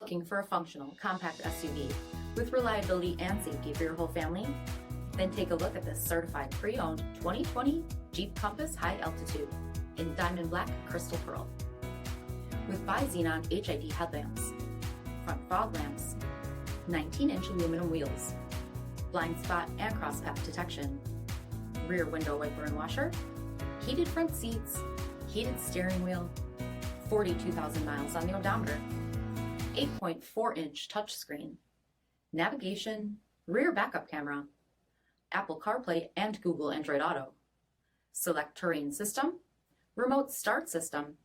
Looking for a functional, compact SUV with reliability and safety for your whole family? Then take a look at this certified pre-owned 2020 Jeep Compass High Altitude in Diamond Black Crystal Pearl. With BI-XENON HID headlamps, front fog lamps, 19-inch aluminum wheels, blind spot and cross path detection, rear window wiper and washer, heated front seats, heated steering wheel, 42,000 miles on the odometer, 8.4-inch touchscreen, navigation, rear backup camera, Apple CarPlay and Google Android Auto, SELEC-TERRAIN system, remote start system,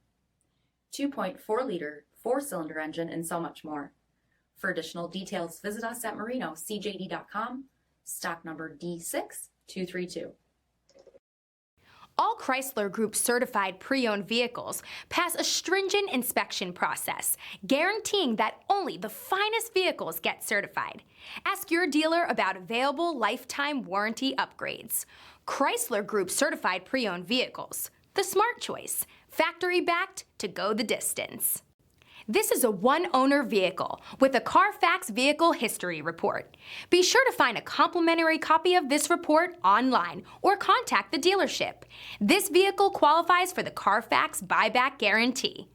2.4-liter 4-cylinder engine, and so much more. For additional details, visit us at marinocjd.com, stock number D6232. All Chrysler Group certified pre-owned vehicles pass a stringent inspection process, guaranteeing that only the finest vehicles get certified. Ask your dealer about available lifetime warranty upgrades. Chrysler Group certified pre-owned vehicles, the smart choice, factory backed to go the distance. This is a one-owner vehicle with a CARFAX vehicle history report. Be sure to find a complimentary copy of this report online or contact the dealership. This vehicle qualifies for the CARFAX buyback guarantee.